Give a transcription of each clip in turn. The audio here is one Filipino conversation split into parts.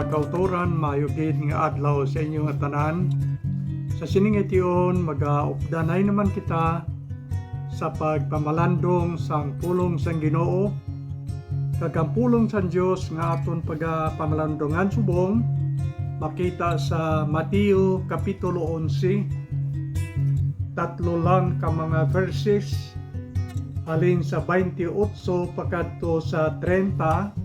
mga kauturan, mayugid nga adlaw sa inyo nga tanan. Sa sining itiyon, mag-updanay naman kita sa pagpamalandong sang pulong sang Ginoo. Kag ang pulong sang Dios nga aton pagpamalandongan subong makita sa Mateo kapitulo 11. Tatlo lang ka mga verses halin sa 28 pakadto sa 30.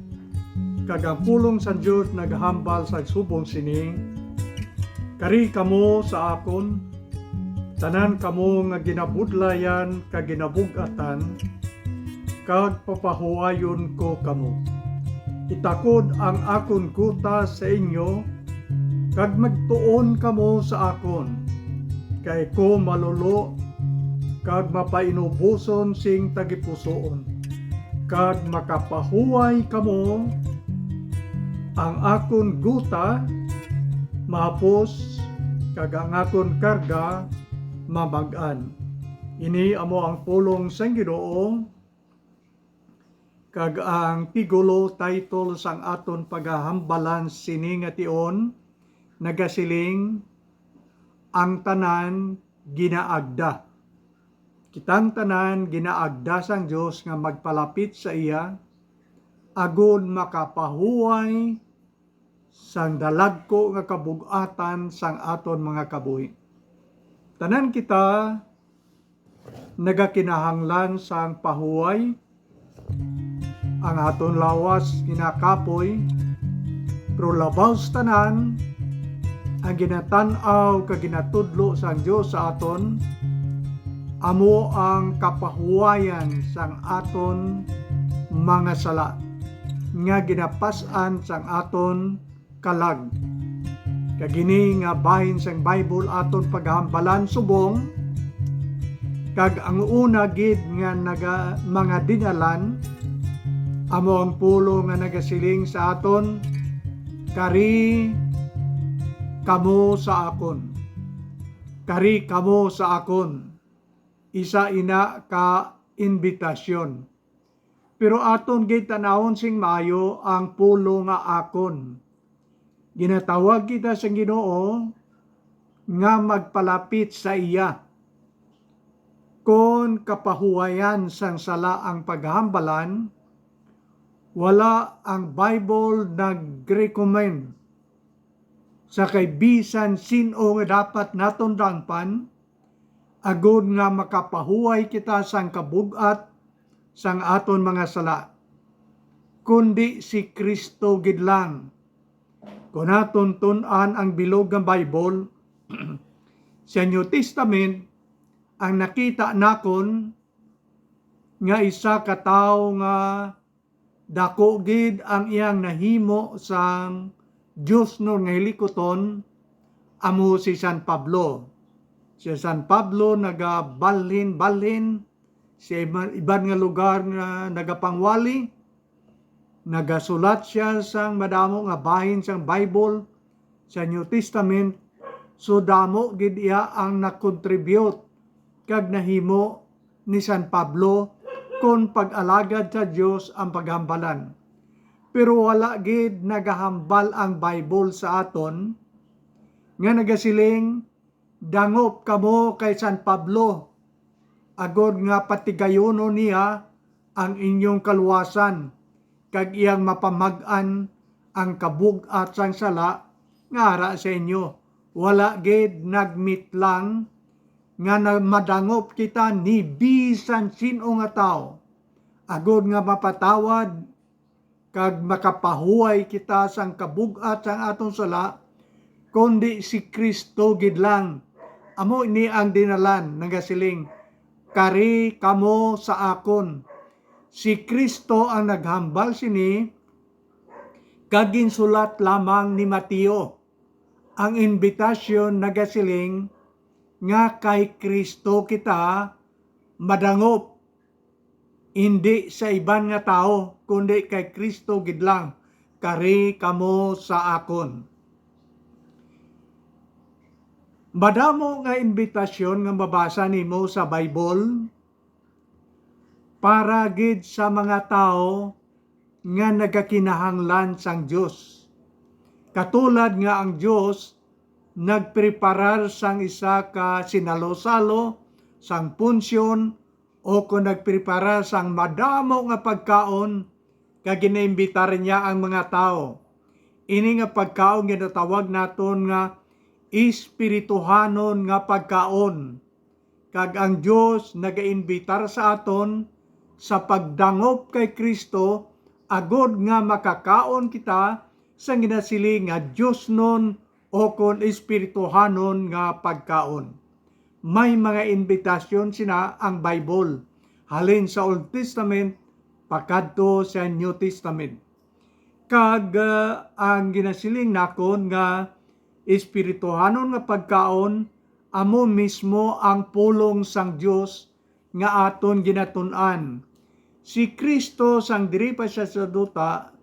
Kag ang pulong sa Dios naghambal sa subong sini, kari kamo sa akon, tanan kamo nga ginabudlayan kag ginabugatan, kag papahuwayon ko kamo. Itakod ang akon kuta sa inyo, kag magtuon kamo sa akon, kay ko malolo kag mapainubuson sing tagipusoon, kag makapahuway kamo. Ang akon guta mahapos, kag ang akon karga mamag-an. Ini amo ang pulong sang Ginoo, kag ang tigulo title sang aton pagahambalan sini nga tion nagasiling ang tanan ginaagda. Kitang tanan ginaagda sang Dios nga magpalapit sa iya agon makapahuway sang dalagko nga kabug-atan sang aton mga kabuhi. Tanan kita nagakinahanglan sang pahuway, ang aton lawas ginakapoy, pero labaw sa tanan ang ginatan-aw kag ginatudlo sang Dios sa aton amo ang kapahuwayan sang aton mga sala nga ginapas-an sang aton kalag. Kagini nga bahin sang Bible aton paghambalan subong, kag ang una gid nga mga dinalan amo ang pulo nga nagasiling sa aton, kari kamo sa akon. Kari kamo sa akon. Isa ina ka invitasyon. Pero aton gid tanawon sing maayo ang pulo nga akon. Ginatawag kita sa Ginoo nga magpalapit sa iya. Kon kapahuwayan sang sala ang paghambalan, wala ang Bible nag-recommend sa kay bisan sino nga dapat naton dangpan agud nga makapahuway kita sang kabug-at sang aton mga sala, kundi si Kristo gid lang. Kung naton tun-an ang bilog ng Bible, sa New Testament, ang nakita nakon nga isa ka tawo nga dako gid ang iyang nahimo sang Dios no nga hilikoton, amo si San Pablo. Si San Pablo nagabalhin sa iban nga lugar nga nagapangwali. Nagasulat siya sang madamo nga bahin sang Bible sa New Testament, so damo gid iya ang nakontribute kag nahimo ni San Pablo kon pag-alagad sa Dios ang paghambalan. Pero wala gid nagahambal ang Bible sa aton nga nagasiling dangop kamo kay San Pablo agod nga patigayonon niya ang inyong kaluwasan kag iyang mapamag-an ang kabug-at sang sala nga ara sa inyo. Wala gid nagmeet lang nga madangop kita ni bisan sino nga tao agod nga mapatawad kag makapahuway kita sang kabug-at sang atong sala, kundi si Kristo gid lang. Amo ini ang dinalan nagasiling, kari kamo sa akon. Si Kristo ang naghambal sini, kag ginsulat lamang ni Mateo. Ang invitasyon nagasiling nga kay Kristo kita madangop, hindi sa iban nga tao kundi kay Kristo gid lang. Kari kamo sa akon. Madamo nga invitasyon nga mabasa nimo sa Bible para gid sa mga tao nga nagakinahanglan sang Dios. Katulad nga ang Dios nagpreparar sang isa ka sinalo-salo, sang punsyon, o kung nagpreparar sang madamo nga pagkaon, kag ginaimbitar niya ang mga tao. Ini nga pagkaon ginatawag naton nga espirituhanon nga pagkaon. Kag ang Dios nagaimbitar sa aton sa pagdangop kay Kristo, agod nga makakaon kita sa ginasiling nga Dios non o kon espirituhanon nga pagkaon. May mga invitasyon sina ang Bible, halin sa Old Testament pakadto sa New Testament. Kag ang ginasiling nakon nga espirituhanon nga pagkaon, amo mismo ang pulong sang Dios nga aton ginatun-an. Si Kristo sang diri pa siya sa duta,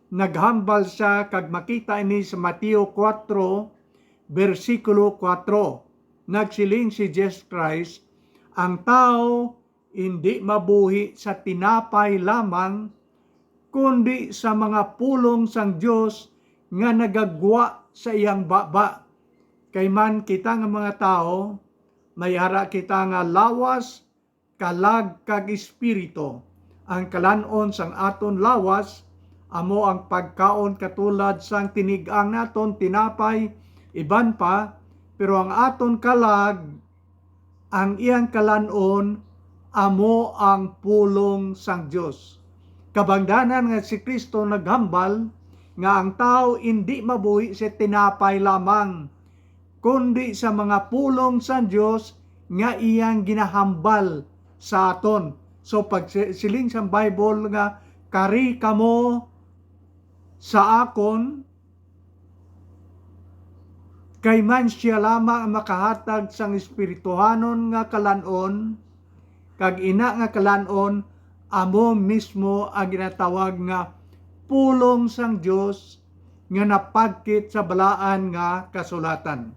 naghambal siya kag makita ini sa Mateo 4 versikulo 4. Nagsiling si Jesus Christ, ang tao hindi mabuhi sa tinapay lamang, kundi sa mga pulong sang Dios nga nagagwa sa iyang baba. Kay man kita nga mga tao, may ara kita nga lawas, kalag kag espiritu. Ang kalanon sang aton lawas amo ang pagkaon katulad sang tinigang naton tinapay, iban pa, pero ang aton kalag, ang iyang kalanon amo ang pulong sang Dios. Kabangdanan nga si Kristo naghambal nga ang tao hindi mabuhi sa tinapay lamang, kundi sa mga pulong sang Dios nga iyang ginahambal sa aton. So pag siling sa Bible nga kari kamo sa akon, kay man siya lamang makahatag sang espirituhanon nga kalanon, kag ina nga kalanon amo mismo ang ginatawag nga pulong sang Dios nga napagkit sa balaan nga kasulatan.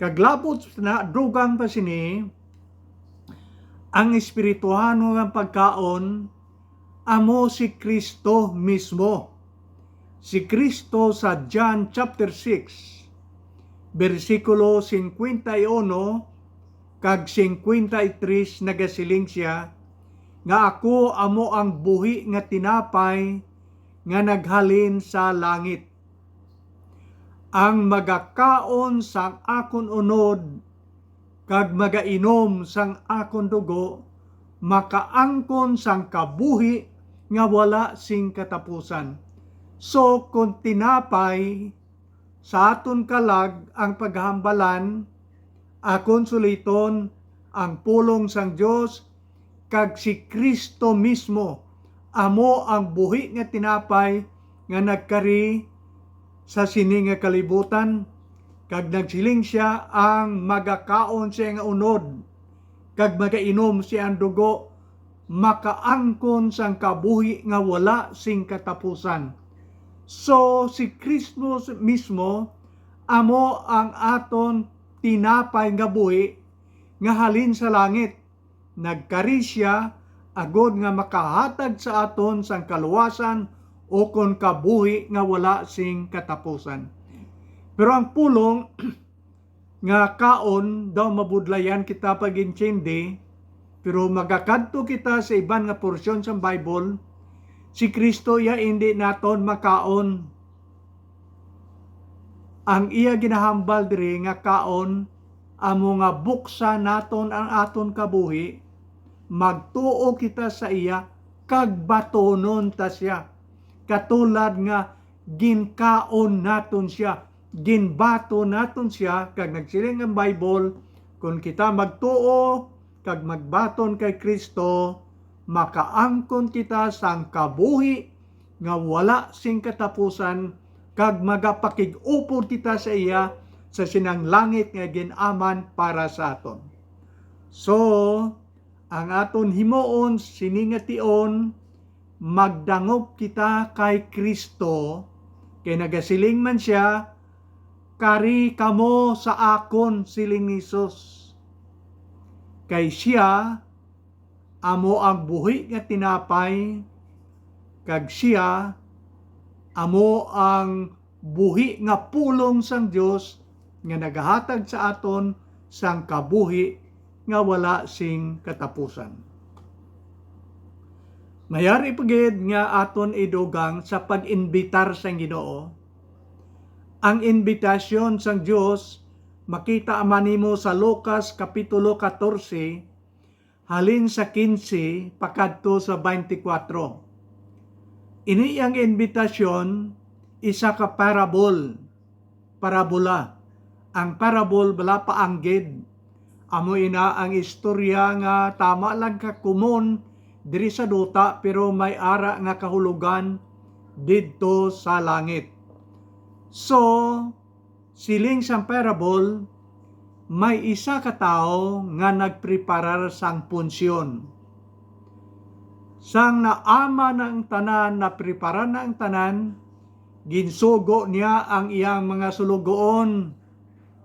Kaglabot na dugang pa sini, ang espirituhanon nga pagkaon amo si Kristo mismo. Si Kristo sa John chapter 6 versikulo 51 kag 53 nagasiling siya nga ako amo ang buhi nga tinapay nga naghalin sa langit. Ang magakaon sang akon unod kag magainom sang akon dugo, makaangkon sang kabuhi nga wala sing katapusan. So kung tinapay sa aton kalag ang paghambalan, akon suliton ang pulong sang Dios, kag si Kristo mismo amo ang buhi nga tinapay nga nagkari sa sini nga kalibutan, kag nagsiling siya ang magakaon siya nga unod kag magainom siya ang dugo, makaangkon sang kabuhi nga wala sing katapusan. So si Kristo mismo amo ang aton tinapay nga buhi nga halin sa langit. Nagkari siya agod nga makahatag sa aton sang kaluwasan o kon kabuhi nga wala sing katapusan. Pero ang pulong nga kaon daw mabudlayan kita pag-intindi, pero magakadto kita sa iban nga porsyon sa Bible, si Kristo ya hindi naton makaon. Ang iya ginahambal diri nga kaon amo nga buksa naton ang aton kabuhi, magtuo kita sa iya kag batonon ta siya. Katulad nga ginkaon naton siya, ginbato naton siya, kag nagsiling ang Bible, kung kita magtuo kag magbaton kay Kristo, makaangkon kita sang kabuhi nga wala sing katapusan, kag magapakig-upod kita sa iya sa sinang langit nga ginaman para sa aton. So, ang aton himuon siningation, magdangop kita kay Kristo, kay nagasiling man siya, kari kamo sa akon siling ni Jesus. Kay siya amo ang buhi nga tinapay, kag siya amo ang buhi nga pulong sang Dios nga nagahatag sa aton sang kabuhi nga wala sing katapusan. Mayari pagid nga aton idugang sa pag-inbitar sang Ginoo. Ang invitasyon sang Dios makita man nimo sa Lucas kapitulo 14 halin sa 15 pakadto sa 24. Ini ang invitasyon isa ka parabola. Ang parabol bala paanggid. Amo ina ang istorya nga tama lang ka kumon diri sa duta pero may ara nga kahulugan didto sa langit. So, siling sang parabol, may isa ka tao nga nagpreparar sang punsyon. Sang naama ng tanan, naprepara na ang tanan, ginsugo niya ang iyang mga sulugoon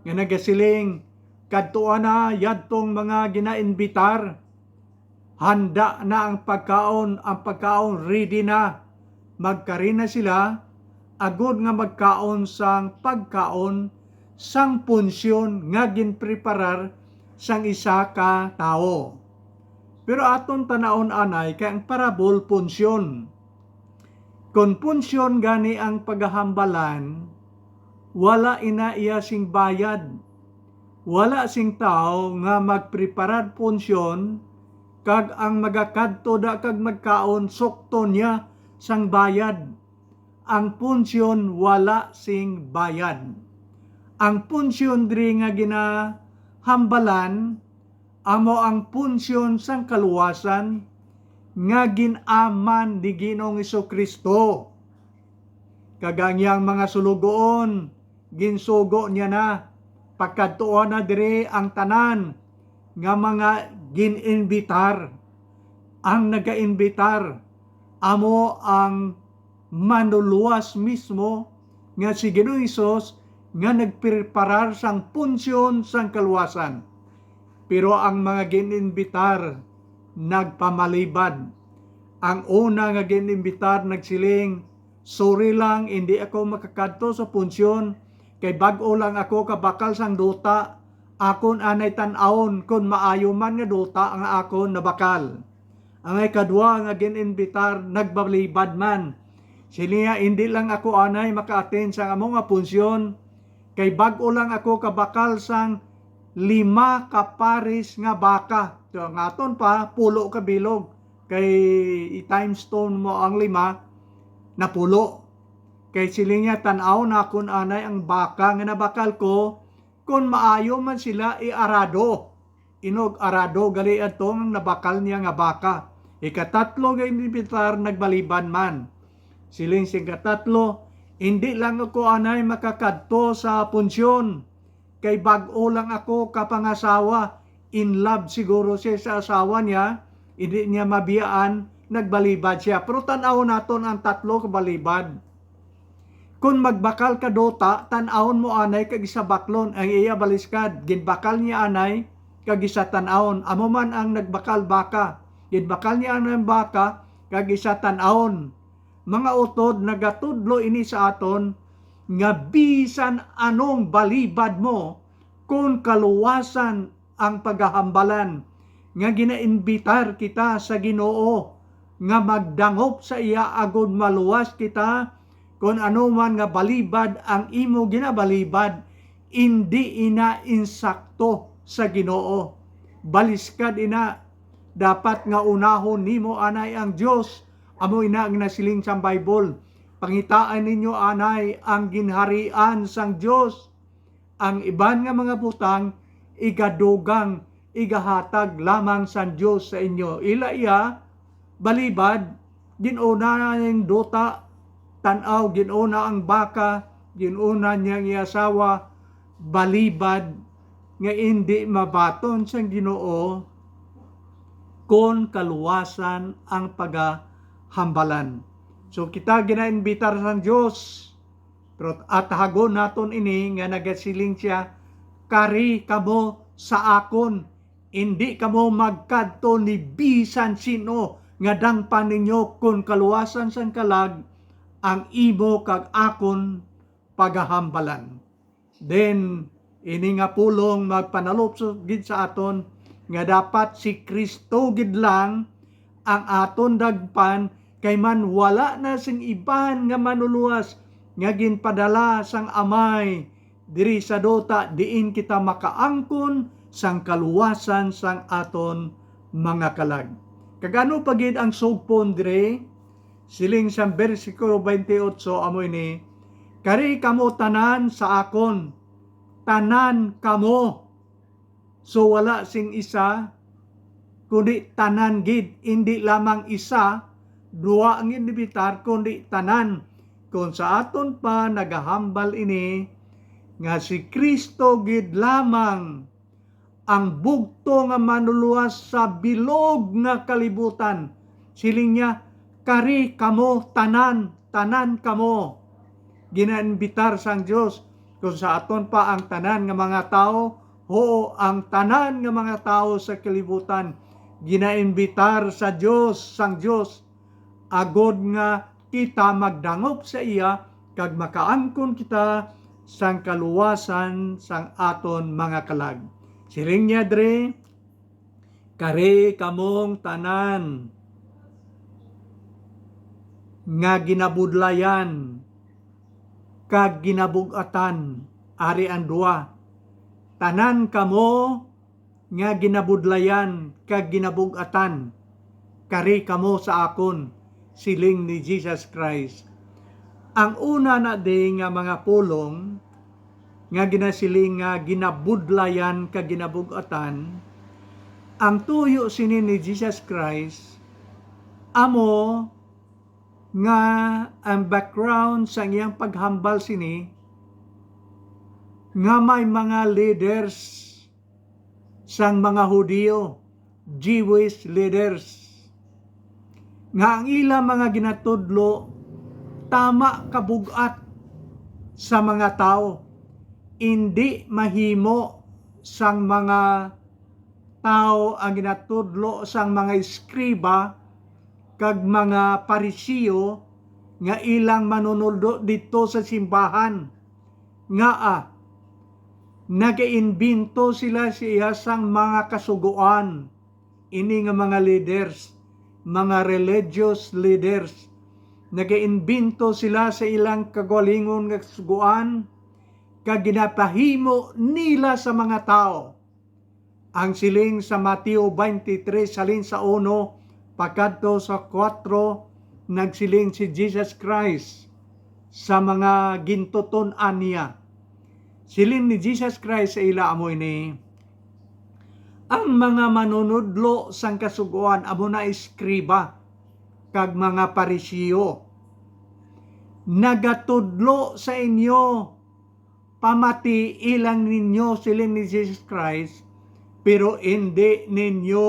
nga nagasiling, kadtuan na yadtong mga ginainbitar, handa na ang pagkaon ready na, magkarin na sila, agod nga magkaon sang pagkaon sang punsyon nga ginpreparar sang isa ka tao. Pero aton tanaon anay kay ang parabol punsyon. Kung punsyon gani ang paghahambalan, wala ina iya sing bayad. Wala sing tao nga magpreparar punsyon kag ang magakadto da kag magkaon sukto niya sang bayad. Ang punsyon wala sing bayad. Ang punsyon diri nga ginahambalan amo ang punsyon sang kaluwasan nga ginaman ni Ginoong Jesucristo. Kagangyang mga sulugoon ginsugo niya na pagkadtuon na diri ang tanan nga mga gininbitar. Ang nagainbitar amo ang manluluwas mismo nga si Ginoong Hesus nga nagpreparar sang punsyon sang kaluwasan. Pero ang mga gininbitar nagpamalibad. Ang una nga gininbitar nagsiling, sorry lang, hindi ako makakadto sa punsyon, kay bag-o lang ako kabakal sang duta, akon anay tan-aon kung maayo man nga duta ang akon nabakal. Ang ikadua nga gininbitar nagbalibad man. Siliya, hindi lang ako anay maka-attend sa among nga punsyon, kay bag-o lang ako kabakal sang 5 ka pares nga baka. So, ngaton pa, 10 ka bilog. Kay i-times stone mo ang 5 na 10. Kay siling niya tanaw na kun anay ang baka nga nabakal ko, kung maayo man sila i-arado. Inog arado gali atong nabakal niya nga baka. Ikatatlo nga inimbitar nagbaliban man. Siling sing katatlo, hindi lang ako anay makakadto sa punsyon. Kay bag-o lang ako kapangasawa. In love siguro siya sa asawa niya. Hindi niya mabiyaan. Nagbalibad siya. Pero tanaw naton ang tatlo kabalibad. Kung magbakal ka dota, tanawon mo anay kag isa baklon. Ang iya baliskad. Ginbakal niya anay kag isa tanawon. Amo man ang nagbakal baka. Ginbakal niya anay baka kag isa tanawon. Mga utod, nagatudlo ini sa aton, nga bisan anong balibad mo, kung kaluwasan ang paghahambalan, nga ginainbitar kita sa Ginoo, nga magdangop sa iya agud maluwas kita, kung ano man nga balibad ang imo ginabalibad, hindi ina insakto sa Ginoo. Baliskad ina, dapat nga unahon nimo anay ang Dios. Amo ina ang nasiling sa Bible. Pangitaan ninyo anay ang ginharian sang Dios. Ang iban nga mga butang igadugang igahatag lamang sang Dios sa inyo. Ila iya balibad ginuna ning duta, tanaw ginuna ang baka, ginuna niyang iasawa, balibad nga hindi mabaton sang Ginoo kon kaluwasan ang paghahambalan. So kita ginainbitar sang Dios, pero at hagon naton ini nga nagasiling siya, kari kamo sa akon, hindi kamo magkadto ni bisan sino nga dangpan ninyo kun kaluwasan sang kalag ang imo kag akon pagahambalan. Then ini nga pulong magpanalop gid sa aton nga dapat si Kristo gid lang ang aton dagpan, kay man wala na sing iban nga manuluwas nga ginpadala sang Amay diri sa dota diin kita makaangkon sang kaluwasan sang aton mga kalag. Kagano pagid ang sugpon dire siling sa bersikulo 28 amoy ni, kari kamo tanan sa akon, tanan kamo. So wala sing isa kundi tanan gid, hindi lamang isa, duwa ang inimbitar kundi tanan. Kung sa aton pa nagahambal ini nga si Kristo gid lamang ang bugto nga manuluwas sa bilog nga kalibutan. Siling niya, kari kamo tanan, tanan kamo. Ginaimbitar sang Dios. Kung sa aton pa ang tanan nga mga tao, oo, ang tanan nga mga tao sa kalibutan ginaimbitar sa Dios, sang Dios, agod nga kita magdangop sa iya kag makaangkon kita sang kaluwasan sang aton mga kalag. Siling niya dre, kare kamong tanan nga ginabudlayan kag ginabugatan, ari ang duwa. Tanan kamo nga ginabudlayan kag ginabugatan, kari kamo sa akon, siling ni Jesus Christ. Ang una na di nga mga pulong nga ginasiling nga ginabudlayan kag ginabugatan, ang tuyo sini ni Jesus Christ amo nga ang background sa iyang paghambal sini nga may mga leaders sang mga Hudiyo, Jewish leaders, nga ang ilang mga ginatudlo tama kabugat sa mga tao, hindi mahimo sang mga tao ang ginatudlo sang mga eskriba kag mga parisiyo nga ilang manunuldo dito sa simbahan, nga nag-iimbento sila siya sang mga kasuguan. Ini nga mga leaders, mga religious leaders, nag-iimbento sila sa ilang kagalingon nga kasuguan kag ginapahimo nila sa mga tao. Ang siling sa Mateo 23 salin sa 1 pagkadto sa 4 nagsiling si Jesus Christ sa mga gintuton-an niya. Siling ni Jesus Christ sa ila amoy ni, ang mga manunudlo sang kasuguan amo na eskriba kag mga parisiyo, nagatudlo sa inyo, pamati ilang ninyo, siling ni Jesus Christ, pero hindi ninyo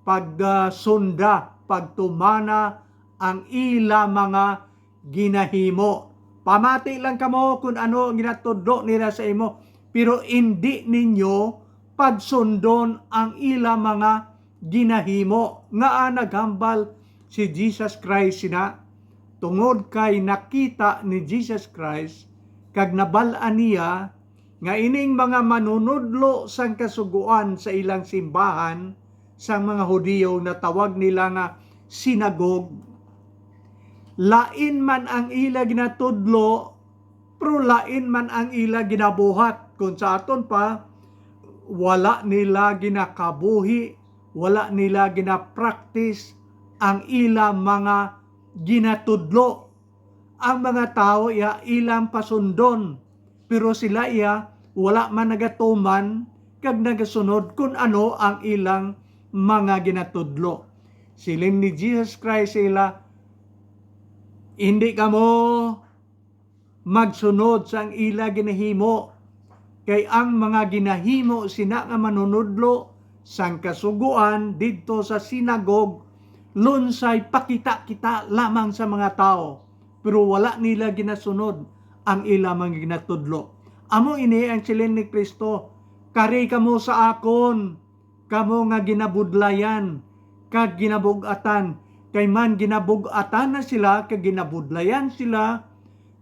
pagsunda, pagtumana ang ila mga ginahimo. Pamati lang kamo kung ano ginatudlo nila sa imo, pero hindi ninyo pagsundon ang ila mga ginahimo. Nga naghambal si Jesus Christ sina, tungod kay nakita ni Jesus Christ, kag nabalaan niya, nga ining mga manunudlo sang kasuguan sa ilang simbahan, sang mga Hudiyo na tawag nila nga sinagog, lain man ang ila ginatudlo, pero lain man ang ila ginabuhat. Kung sa aton pa, wala nila ginakabuhi, wala nila ginapractice ang ila mga ginatudlo. Ang mga tao ilang pasundon, pero sila wala man nagatuman kag nagasunod kung ano ang ilang mga ginatudlo. Siling ni Jesus Christ sila, hindi kamo magsunod sa ang ila ginahimo, kay ang mga ginahimo sina nga manunudlo sang kasuguan didto sa sinagog, lunsay pakita-kita lamang sa mga tao, pero wala nila ginasunod ang ila mga ginatudlo. Amo ini ang siling ni Kristo, kari kamo sa akon, kamo nga ginabudlayan kag ginabugatan, kay man ginabugatan na sila kag ginabudlayan sila,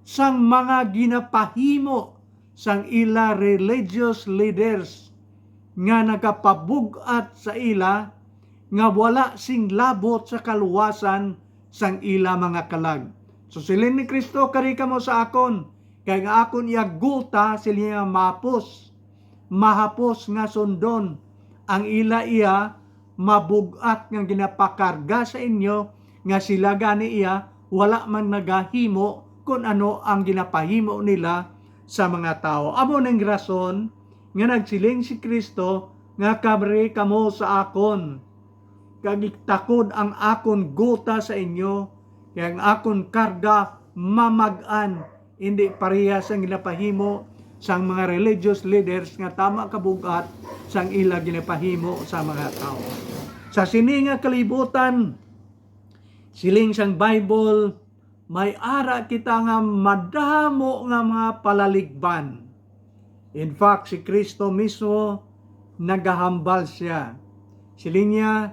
sang mga ginapahimo sang ila religious leaders nga nagapabugat sa ila nga wala sing labot sa kaluwasan sang ila mga kalag. So silin ni Kristo, kari kamo sa akon, kay nga akon iaguta sila mahapos nga sundon ang ila iya mabugat nga ginapakarga sa inyo nga sila gani iya wala man nagahimo kung ano ang ginapahimo nila sa mga tao. Amo ning rason nga nagsiling si Kristo nga kabri kamo sa akon, kagiktakod ang akon guta sa inyo, kaya ang akon karga mamag-an, hindi parehas ang ginapahimo sang mga religious leaders nga tama kabugat sang ila ginapahimo sa mga tao. Sa sini nga kalibutan, siling sang Bible, may ara kita nga madamo nga mga palaligban. In fact, si Kristo mismo nagahambal siya. Siling niya,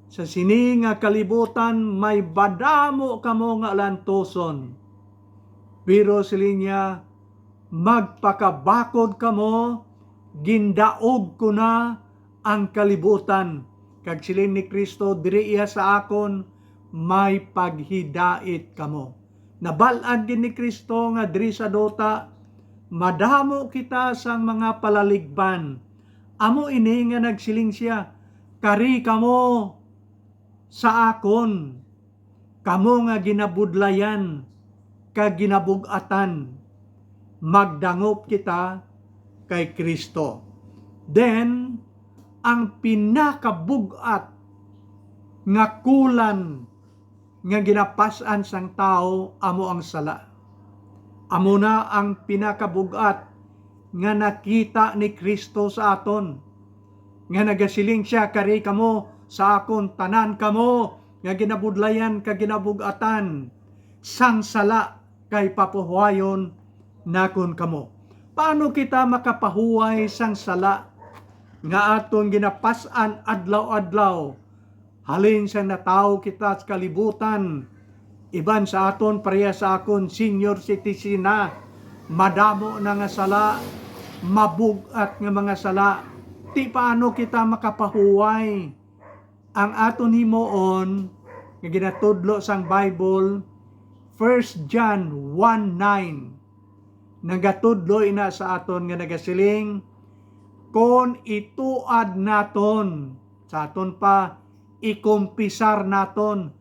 sa sini nga kalibutan, may badamo kamo nga lantoson. Pero siling niya, magpakabakod kamo, gindaog ko na ang kalibutan. Kag siling ni Kristo, diri iya sa akon, may paghidait kamo. Nabalad din ni Kristo nga diri sa dota, madamo kita sang mga palaligban. Amo ini nga nagsiling siya, kari kamo sa akon, kamo nga ginabudlayan, kag ginabugatan, magdangop kita kay Kristo. Then, ang pinakabugat nga kulan nga ginapasan sang tao, amo ang sala. Amo na ang pinakabugat nga nakita ni Kristo sa aton. Nga nagasiling siya, kari kamo sa akon, tanan kamo nga ginabudlayan ka ginabugatan, sang sala kay papuhuayon nakon kamo. Paano kita makapahuway sang sala nga aton ginapasan adlaw-adlaw? Halin sa natao kita sa kalibutan, iban sa aton, pareha sa akon, senior citizen na, madamo na nga sala, mabugat nga mga sala, ti paano kita makapahuway? Ang aton himuon, nga ginatudlo sang Bible, 1 John 1:9, nagatudlo ina sa aton nga nagasiling, kon ituad naton, sa aton pa, ikumpisar naton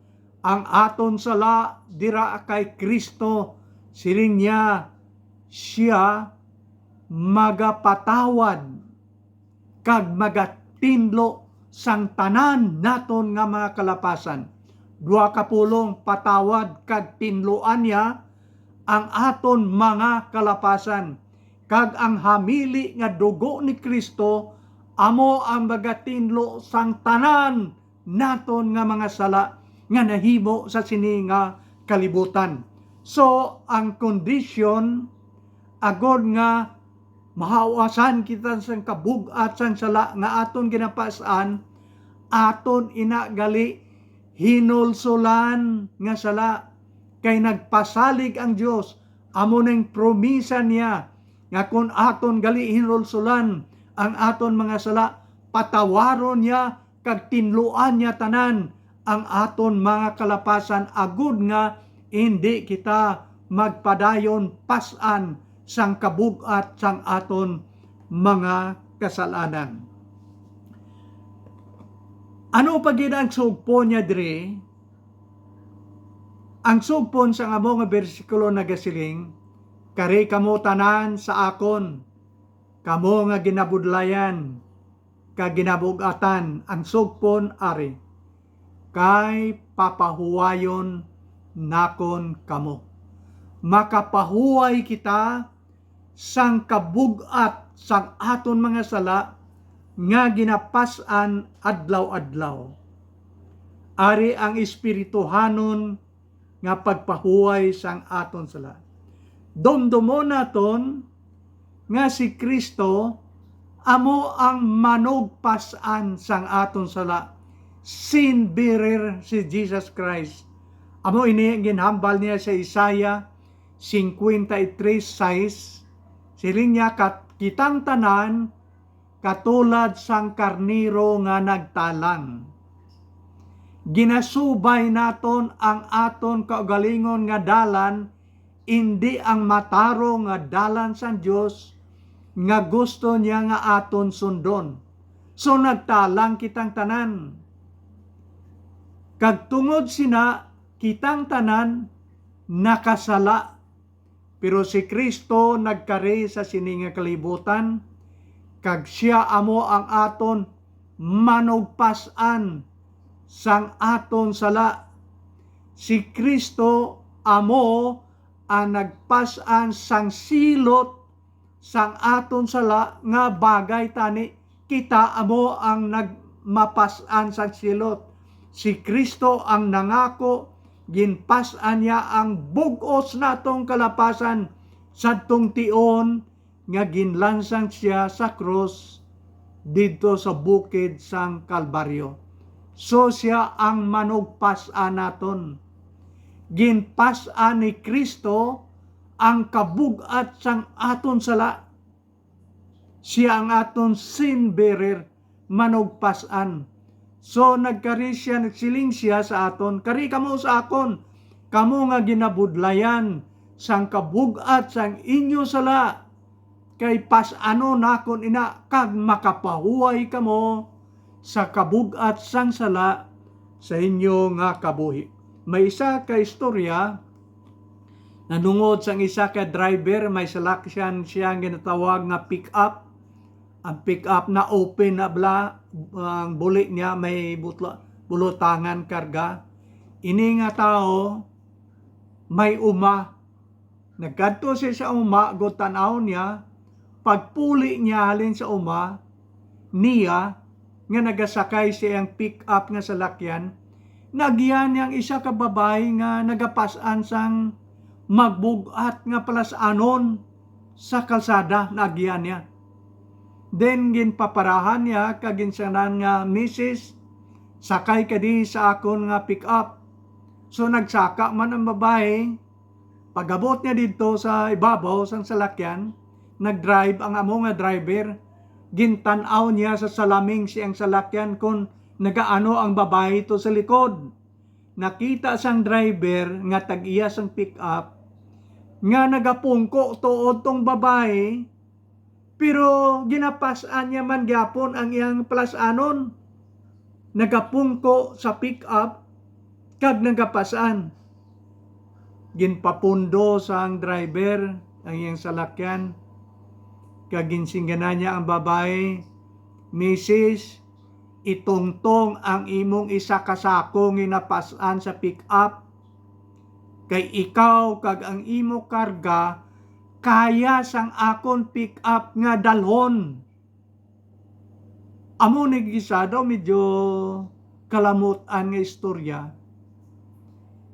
ang aton sala dira kay Kristo, siling niya, siya magapatawad kag magatinlo sang tanan naton nga mga kalapasan. 2 kapulong patawad kag tinloan niya ang aton mga kalapasan, kag ang hamili nga dugo ni Kristo amo ang magatinlo sang tanan naton nga mga sala nga nahimo sa sini nga kalibutan. So, ang kondisyon agod nga mahawasan kita sang kabugat sang sala nga aton ginapasan, aton inagali hinulsulan nga sala, kay nagpasalig ang Dios, amo ning promisa niya nga kung aton gali hinulsulan ang aton mga sala, patawaron niya kag tinluan niya tanan ang aton mga kalapasan, agud nga hindi kita magpadayon pasan sang kabugat sang aton mga kasalanan. Ano pa gid ang sugpon niya diri? Ang sugpon sa amo nga bersikulo nagasiling, kari kamo tanan sa akon, kamo nga ginabudlayan, kag ginabugatan, ang sugpon ari, kay papahuwayon nakon kamo. Makapahuway kita sang kabugat sang aton mga sala nga ginapasan adlaw-adlaw. Ari ang espirituhanon nga pagpahuway sang aton sala. Domdomon naton nga si Kristo amo ang manugpasan sang aton sala. Sin bearer si Jesus Christ. Amo ini ginhambal niya sa Isaiah 53:6, siling niya, kitang tanan katulad sang karniro nga nagtalang. Ginasubay naton ang aton kaugalingon nga dalan, indi ang mataro nga dalan sang Dios nga gusto niya nga aton sundon. So nagtalang kitang tanan. Kag tungod sina kitang tanan nakasala, pero si Kristo nagkari sa sini nga kalibutan, kag siya amo ang aton manugpasan sang aton sala. Si Kristo amo ang nagpasan sang silot sang aton sala, nga bagay tani kita amo ang nagmapasan sang silot. Si Kristo ang nangako, ginpasan niya ang bug-os natong kalapasan sadtong tion nga ginlansang siya sa cross dito sa bukid sang Kalbaryo. So siya ang manugpasan naton. Ginpasan ni Kristo ang kabugat sang aton sala. Siya ang aton sin bearer, manugpasan. So nagkari siya, nagsiling siya sa aton, kari kamo sa akon, kamo nga ginabudlayan sang kabugat sang inyo sala, kay pasano nakon ina, kag makapahuway kamo sa kabugat sang sala sa inyo nga kabuhi. May isa ka istorya, nanungod sang isa ka driver, may salakyan siya ginatawag nga pick-up. Ang pick-up na open na ang buli niya may bulutangan karga. Ini nga tao may uma. Nagkadto siya sa uma, tanaw niya, pagpuli niya halin sa uma, niya, nga nagasakay siya ang pick-up nga salakyan, nagyan niyang isa ka babae nga nagapasan sang magbugat nga palasanon sa kalsada, nagyan niya. Then ginpaparahan niya kaginsanan nga, Mrs., sakay ka di sa akon nga pick up. So nagsaka man ang babae, pagabot niya dito sa ibabaw sang salakyan, nagdrive ang amo nga driver, gintanaw niya sa salaming siyang salakyan kung nagaano ang babae to sa likod. Nakita sang driver nga tag-iya sang pick up, nga nagapungko tuod tong babae, pero ginapasan niya man gyapon ang iyang palasanon. Nagapungko sa pick-up kag nagapasan. Ginpapundo sang driver ang iyang salakyan. Kag ginsingganan niya ang babae, Mrs., itungtong ang imong isa kasako ginapasan sa pick-up. Kay ikaw kag ang imo karga kaya sang akon pick up nga dalhon. Amo nagisado medyo kalamutan nga istorya.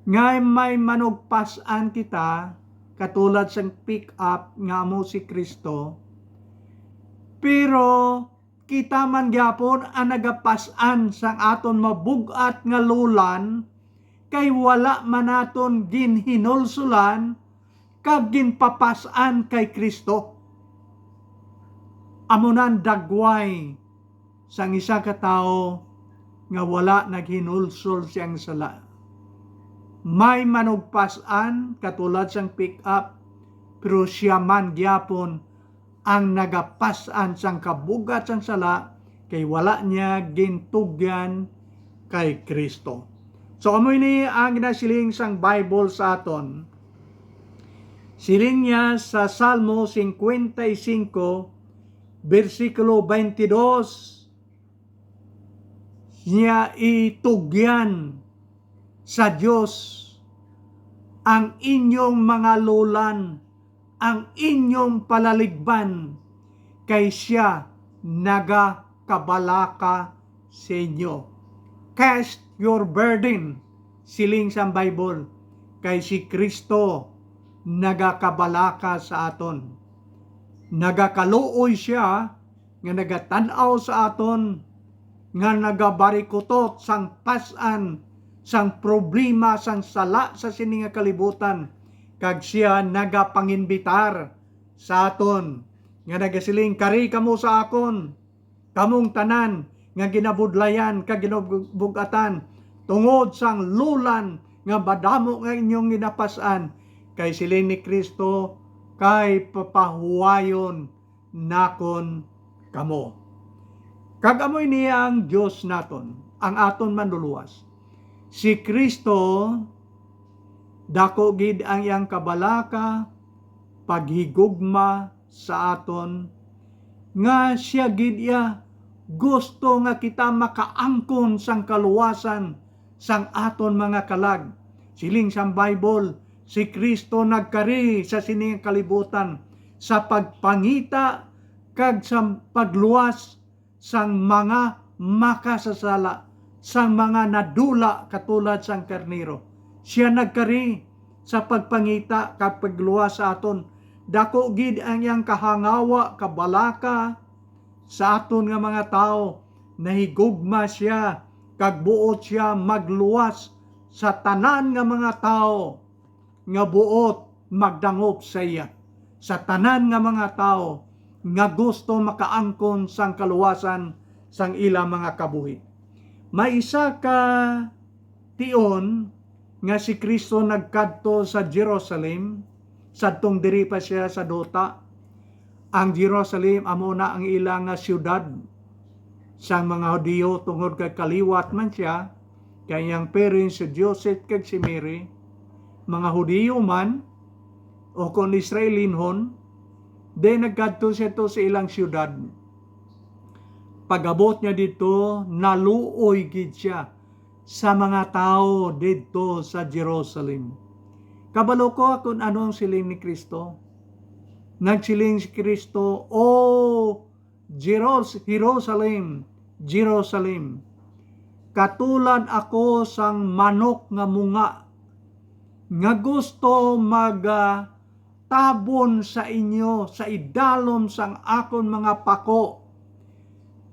Nga may manugpasan kita katulad sang pick up nga amo si Kristo. Pero kita man gyapon ang nagapasan sang aton mabugat nga lulan, kay wala man naton ginhinulsulan kag ginpapasan kay Kristo. Amunan dagway sang isa ka tao nga wala naghinulsol siyang sala. May manugpasan katulad sang pick up, pero siya man gyapon ang nagapasan sang kabugat sang sala, kay wala niya gintugyan kay Kristo. So amo ini ang ginasiling sang Bible sa aton. Siling niya sa Salmo 55, versikulo 22, niya itugyan sa Diyos ang inyong mga lulan, ang inyong palaligban, kay siya nagakabalaka sa inyo. Cast your burden, siling sa Bible, kay si Kristo nagakabalaka sa aton. Nagakaluoy siya nga nagatanaw sa aton, nga nagabarikutot sang pasan, sang problema, sang sala sa sininga kalibutan, kag siya nagapanginbitar sa aton nga nagasiling, kari kamo sa akon, kamong tanan nga ginabudlayan kag ginabugatan tungod sang lulan nga badamo nga inyong ginapasan, kay siling ni Kristo, kay papahuwayon nakon kamo. Kag amoy niya ang Dios naton, ang aton manluluwas. Si Kristo dako gid ang iyang kabalaka, paghigugma sa aton, nga siya gid iya gusto nga kita makaangkon sang kaluwasan sang aton mga kalag. Siling sang Bible, si Kristo nagkari sa sining kalibutan sa pagpangita kag sa pagluwas sang mga makasasala, sang mga nadula katulad sang karnero. Siya nagkari sa pagpangita kag pagluwas sa aton. Dako gid ang iyang kahangawa, kabalaka sa aton nga mga tao. Nahigugma siya kag buot siya magluwas sa tanan nga mga tao nga buot magdangop sa iya. Sa tanan nga mga tao nga gusto makaangkon sang kaluwasan sang ila mga kabuhi. May isa ka tion nga si Kristo nagkadto sa Jerusalem, sadtong diri pa siya sa dota. Ang Jerusalem amo na ang ilang nga siyudad sang mga Hudiyo tungod kay kaliwat man siya, kay ang parents si Joseph kag si Mary, mga Hudiyo man o kung Israelinhon, de nagkadto siya to sa ilang siyudad. Pagabot niya dito, naluoy gid siya sa mga tao dito sa Jerusalem. Kabalo ko kung ano ang siling ni Kristo. Nagsiling si Kristo, "O Jerusalem, Jerusalem, katulad ako sang manok nga munga, nga gusto tabon sa inyo sa idalom sang akon mga pako,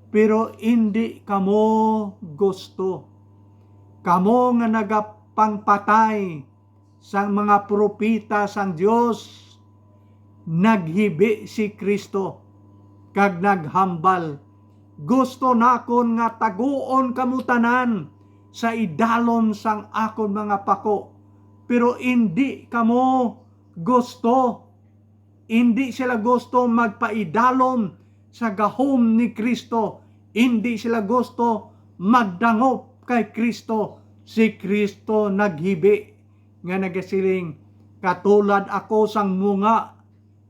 pero hindi kamo gusto. Kamo nga nagapangpatay sang mga propita sang Dios." Naghibi si Kristo kag naghambal, "Gusto nakon nga taguon kamo tanan sa idalom sang akon mga pako, pero hindi kamo gusto." Hindi sila gusto magpaidalom sa gahom ni Kristo. Hindi sila gusto magdangop kay Kristo. Si Kristo naghibi nga nagasiling, "Katulad ako sang munga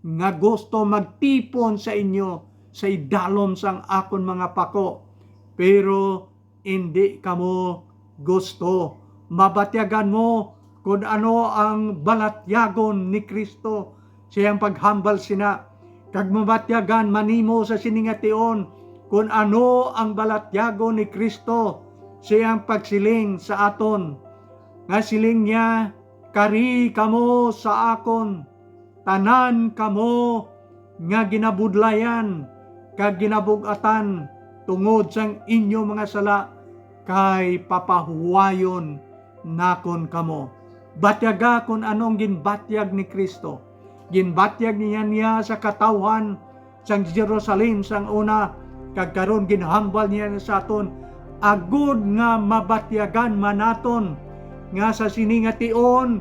nga gusto magtipon sa inyo sa idalom sang akon mga pako, pero hindi kamo gusto." Mabatyagan mo kung ano ang balatyagon ni Kristo, siyang paghambal sina, kag mabatyagan manimo sa siningation kung ano ang balatyagon ni Kristo, siyang pagsiling sa aton. Nga siling niya, "Kari kamo sa akon, tanan kamo nga ginabudlayan kag ginabugatan tungod sang inyo mga sala, kay papahuwayon nakon kamo." Batyaga kung anong ginbatyag ni Kristo. Ginbatyag niya sa katawhan sang Jerusalem sang una, kag karon ginhambal niya sa aton, agud nga mabatyagan manaton nga sa siningation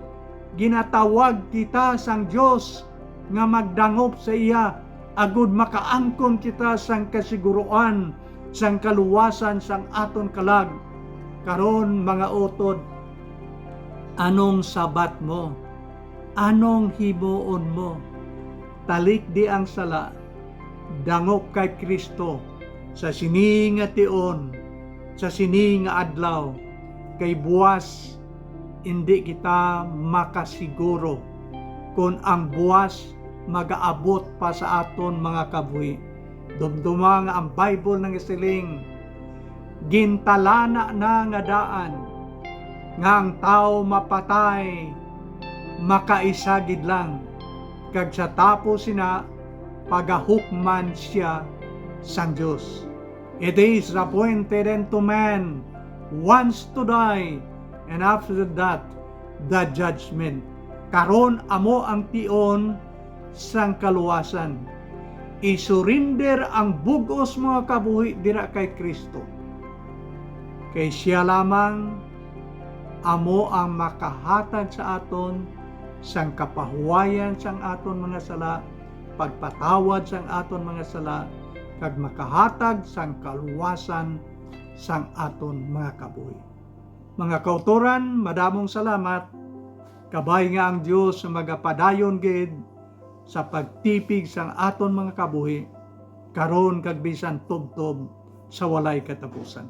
ginatawag kita sang Dios nga magdangop sa iya, agud makaangkon kita sang kasiguruan sang kaluwasan sang aton kalag. Karon mga utod, anong sabat mo? Anong himuon mo? Talik di ang sala, dangop kay Kristo sa sini nga tion, sa sini nga adlaw, kay buwas hindi kita makasiguro kung ang buwas magaabot pa sa aton mga kabuhi. Dumduma nga ang Bible nang isiling, "Gintalana na nga daan, nga ang tao mapatay, makaisagid lang, kag sa tapos sina, pagahukman siya sang Diyos. It is appointed unto man once to die, and after that, the judgment." Karon amo ang tion sang kaluwasan. Isurinder ang bugos mga kabuhi dira kay Kristo. Kay siya lamang amo ang makahatag sa aton sang kapahuwayan sang aton mga sala, pagpatawad sang aton mga sala, kag makahatag sang kaluwasan sang aton mga kabuhi. Mga kautoran, madamong salamat. Kabay nga ang Dios sa magapadayon gid sa pagtipig sang aton mga kabuhi karon kag bisan tubtob sa walay katapusan.